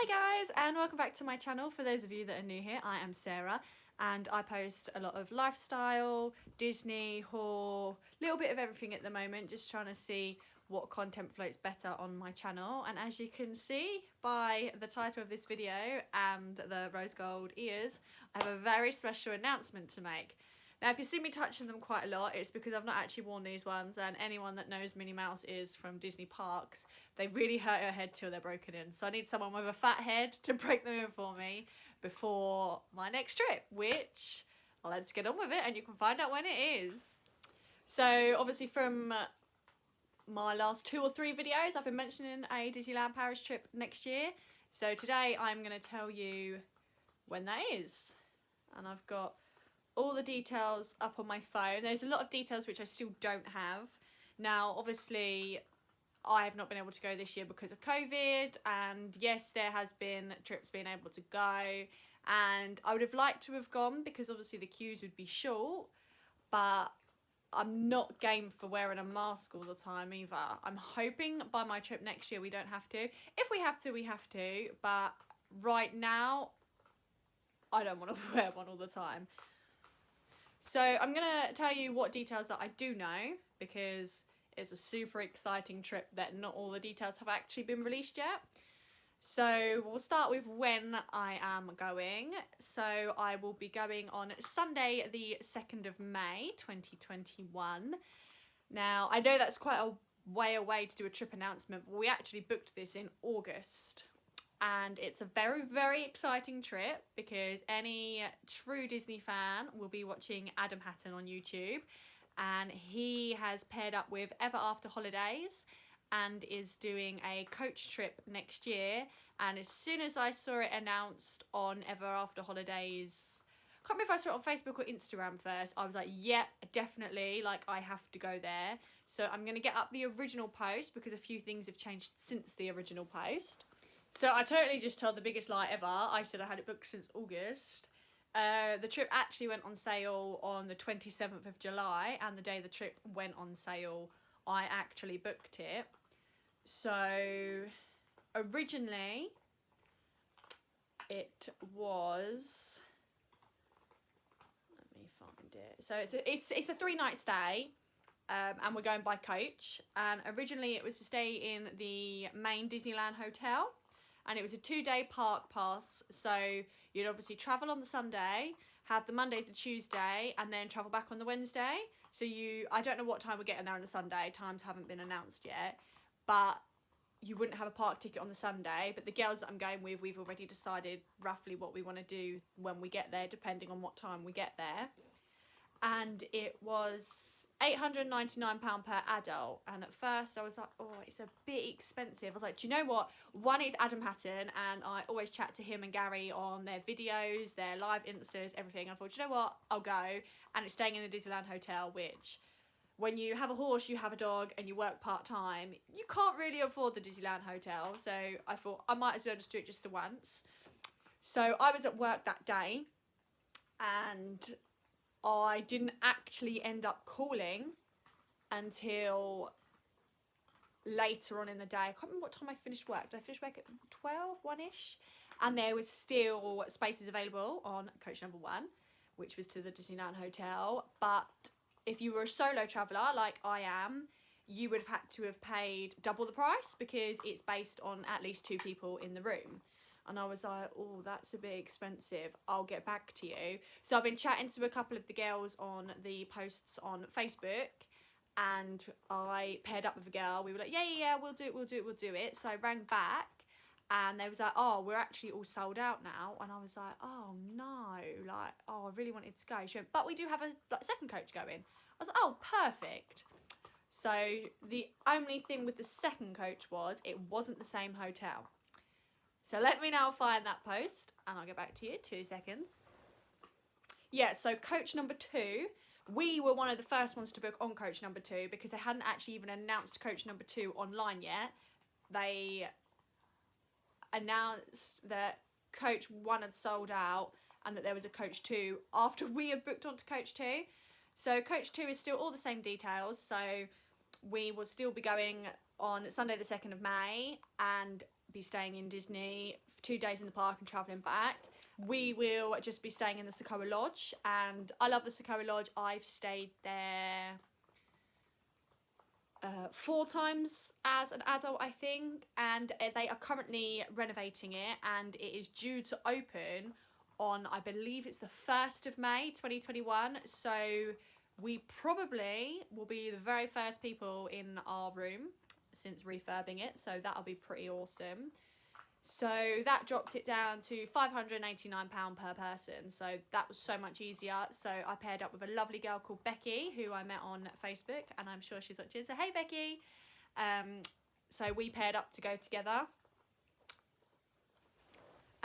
Hi guys, and welcome back to my channel. For those of you that are new here, I am Sarah and I post a lot of lifestyle, Disney, haul, little bit of everything at the moment, just trying to see what content floats better on my channel. And as you can see by the title of this video and the rose gold ears, I have a very special announcement to make. Now, if you see me touching them quite a lot, it's because I've not actually worn these ones, and anyone that knows Minnie Mouse is from Disney Parks, they really hurt her head till they're broken in. So I need someone with a fat head to break them in for me before my next trip, which let's get on with it and you can find out when it is. So obviously from my last 2 or 3 videos, I've been mentioning a Disneyland Paris trip next year. So today I'm going to tell you when that is. And I've got all the details up on my phone. There's a lot of details which I still don't have. Now, obviously, I have not been able to go this year because of COVID, and yes, there has been trips being able to go, and I would have liked to have gone because obviously the queues would be short, but I'm not game for wearing a mask all the time either. I'm hoping by my trip next year we don't have to. If we have to, we have to, but right now, I don't want to wear one all the time. So I'm going to tell you what details that I do know, because it's a super exciting trip that not all the details have actually been released yet. So we'll start with when I am going. So I will be going on Sunday the 2nd of May 2021. Now, I know that's quite a way away to do a trip announcement, but we actually booked this in August. And it's a very, very exciting trip because any true Disney fan will be watching Adam Hatton on YouTube. And he has paired up with Ever After Holidays and is doing a coach trip next year. And as soon as I saw it announced on Ever After Holidays, I can't remember if I saw it on Facebook or Instagram first, I was like, yep, definitely, like I have to go there. So I'm going to get up the original post because a few things have changed since the original post. So I totally just told the biggest lie ever. I said I had it booked since August. The trip actually went on sale on the 27th of July, and the day the trip went on sale, I actually booked it. So originally it was, let me find it. So it's a 3-night stay. And we're going by coach. And originally it was to stay in the main Disneyland hotel. And it was a 2-day park pass, so you'd obviously travel on the Sunday, have the Monday to Tuesday, and then travel back on the Wednesday. So I don't know what time we're getting there on the Sunday, times haven't been announced yet, but you wouldn't have a park ticket on the Sunday. But the girls that I'm going with, we've already decided roughly what we want to do when we get there, depending on what time we get there. And it was £899 per adult. And at first I was like, oh, it's a bit expensive. I was like, do you know what? One, it's Adam Hatton, and I always chat to him and Gary on their videos, their live Instas, everything. I thought, do you know what? I'll go. And it's staying in the Disneyland Hotel, which when you have a horse, you have a dog, and you work part-time, you can't really afford the Disneyland Hotel. So I thought I might as well just do it just the once. So I was at work that day, and I didn't actually end up calling until later on in the day. I can't remember what time I finished work. Did I finish work at 12, 1-ish? And there was still spaces available on coach number 1, which was to the Disneyland Hotel. But if you were a solo traveller, like I am, you would have had to have paid double the price because it's based on at least 2 people in the room. And I was like, oh, that's a bit expensive. I'll get back to you. So I've been chatting to a couple of the girls on the posts on Facebook, and I paired up with a girl. We were like, yeah, we'll do it. So I rang back, and they was like, oh, we're actually all sold out now. And I was like, oh, no. Like, oh, I really wanted to go. She went, but we do have a second coach going. I was like, oh, perfect. So the only thing with the second coach was it wasn't the same hotel. So let me now find that post and I'll get back to you. 2 seconds. Yeah, so coach number 2, we were one of the first ones to book on coach number 2 because they hadn't actually even announced coach number 2 online yet. They announced that coach 1 had sold out and that there was a coach 2 after we had booked onto coach 2. So coach 2 is still all the same details. So we will still be going on Sunday the 2nd of May and be staying in Disney for 2 days in the park and travelling back. We will just be staying in the Socorro Lodge, and I love the Socorro Lodge. I've stayed there 4 times as an adult, I think, and they are currently renovating it, and it is due to open on, I believe it's the 1st of May 2021, so we probably will be the very first people in our room since refurbing it, so that'll be pretty awesome. So that dropped it down to £589 per person, so that was so much easier. So I paired up with a lovely girl called Becky, who I met on Facebook, and I'm sure she's watching, so hey Becky. So we paired up to go together.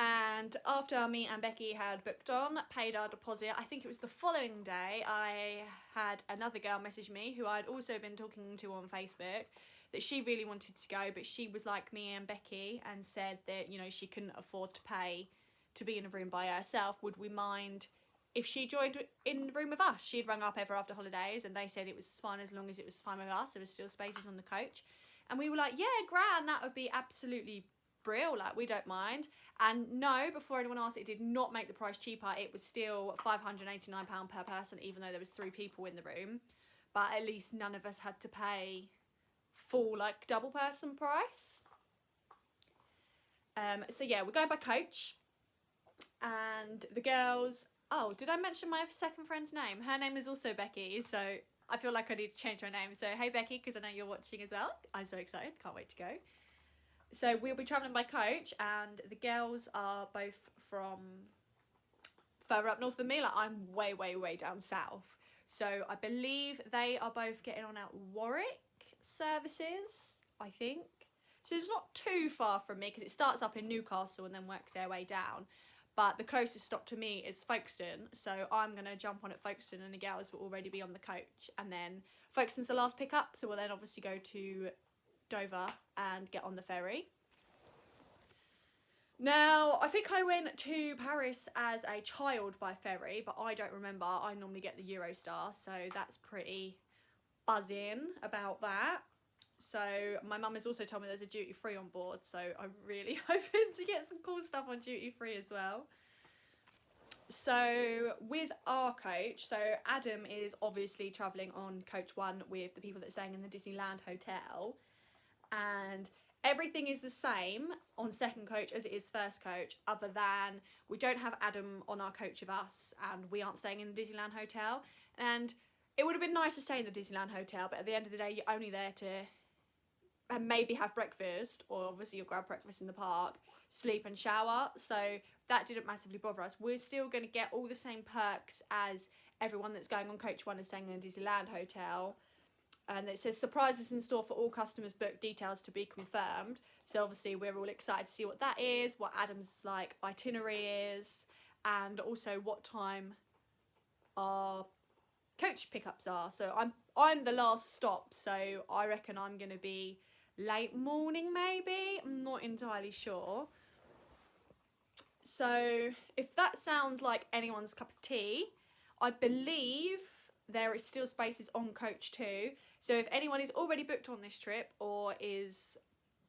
And after me and Becky had booked on, paid our deposit, I think it was the following day, I had another girl message me who I'd also been talking to on Facebook, that she really wanted to go, but she was like me and Becky and said that, you know, she couldn't afford to pay to be in a room by herself. Would we mind if she joined in the room with us? She'd rung up ever after holidays and they said it was fine as long as it was fine with us. There was still spaces on the coach. And we were like, yeah, grand, that would be absolutely brill, like we don't mind. And no, before anyone asked, it did not make the price cheaper. It was still £589 per person, even though there was 3 people in the room. But at least none of us had to pay full like double person price. So yeah, we're going by coach, and the girls, oh, did I mention my second friend's name? Her name is also Becky, so I feel like I need to change my name. So hey Becky, because I know you're watching as well. I'm so excited, can't wait to go. So we'll be travelling by coach, and the girls are both from further up north than me. Like I'm way down south, so I believe they are both getting on at Warwick services, I think. So it's not too far from me, because it starts up in Newcastle and then works their way down, but the closest stop to me is Folkestone, so I'm going to jump on at Folkestone and the girls will already be on the coach, and then Folkestone's the last pickup, so we'll then obviously go to Dover and get on the ferry. Now, I think I went to Paris as a child by ferry, but I don't remember. I normally get the Eurostar, so that's pretty buzzing about that. So my mum has also told me there's a duty free on board, so I'm really hoping to get some cool stuff on duty free as well. So with our coach, so Adam is obviously travelling on coach 1 with the people that are staying in the Disneyland hotel, and everything is the same on second coach as it is first coach, other than we don't have Adam on our coach with us and we aren't staying in the Disneyland hotel. And it would have been nice to stay in the Disneyland hotel, but at the end of the day, you're only there to maybe have breakfast, or obviously you'll grab breakfast in the park, sleep and shower. So that didn't massively bother us. We're still going to get all the same perks as everyone that's going on coach 1 and staying in a Disneyland hotel. And it says surprises in store for all customers booked, details to be confirmed. So obviously we're all excited to see what that is, what Adam's like itinerary is, and also what time our coach pickups are. So I'm the last stop, so I reckon I'm going to be late morning maybe. I'm not entirely sure. So if that sounds like anyone's cup of tea, I believe there is still spaces on coach 2. So if anyone is already booked on this trip or is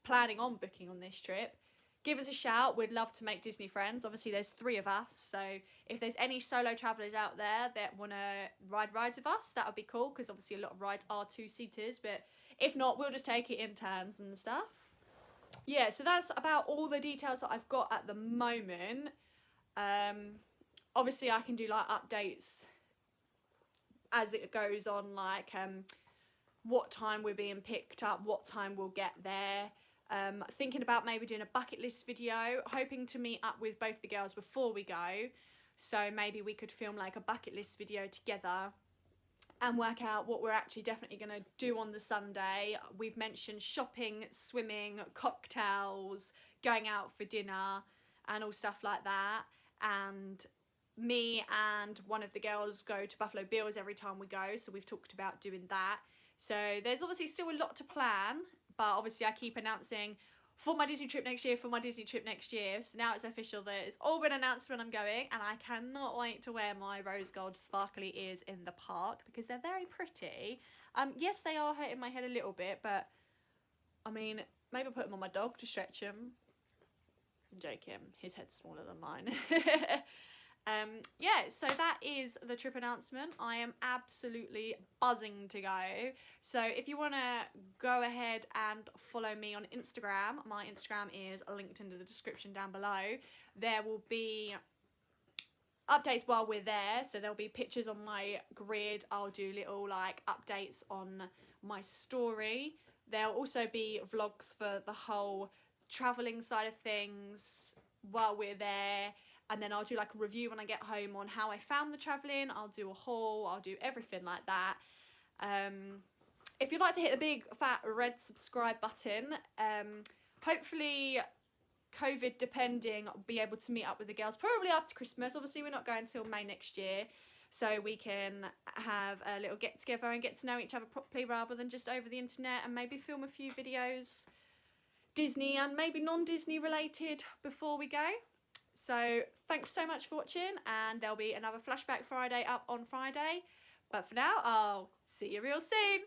planning on booking on this trip, give us a shout. We'd love to make Disney friends. Obviously there's 3 of us, so if there's any solo travellers out there that want to ride rides with us, that would be cool, because obviously a lot of rides are 2-seaters, but if not, we'll just take it in turns and stuff. Yeah, so that's about all the details that I've got at the moment. Obviously I can do like updates as it goes on, like what time we're being picked up, what time we'll get there. Thinking about maybe doing a bucket list video, hoping to meet up with both the girls before we go, so maybe we could film like a bucket list video together and work out what we're actually definitely going to do on the Sunday. We've mentioned shopping, swimming, cocktails, going out for dinner and all stuff like that, and me and one of the girls go to Buffalo Bills every time we go, so we've talked about doing that. So there's obviously still a lot to plan, but obviously I keep announcing for my Disney trip next year, so now it's official that it's all been announced when I'm going, and I cannot wait to wear my rose gold sparkly ears in the park because they're very pretty. Yes, they are hurting my head a little bit, but I mean, maybe I'll put him on my dog to stretch him. I'm joking, his head's smaller than mine. Yeah, so that is the trip announcement. I am absolutely buzzing to go. So if you want to go ahead and follow me on Instagram, my Instagram is linked in the description down below. There will be updates while we're there, so there'll be pictures on my grid. I'll do little like updates on my story. There'll also be vlogs for the whole traveling side of things while we're there, and then I'll do like a review when I get home on how I found the traveling. I'll do a haul, I'll do everything like that. If you'd like to hit the big fat red subscribe button, hopefully COVID depending, I'll be able to meet up with the girls probably after Christmas. Obviously we're not going till May next year, so we can have a little get together and get to know each other properly rather than just over the internet, and maybe film a few videos, Disney and maybe non-Disney related, before we go. So thanks so much for watching, and there'll be another Flashback Friday up on Friday, but for now I'll see you real soon.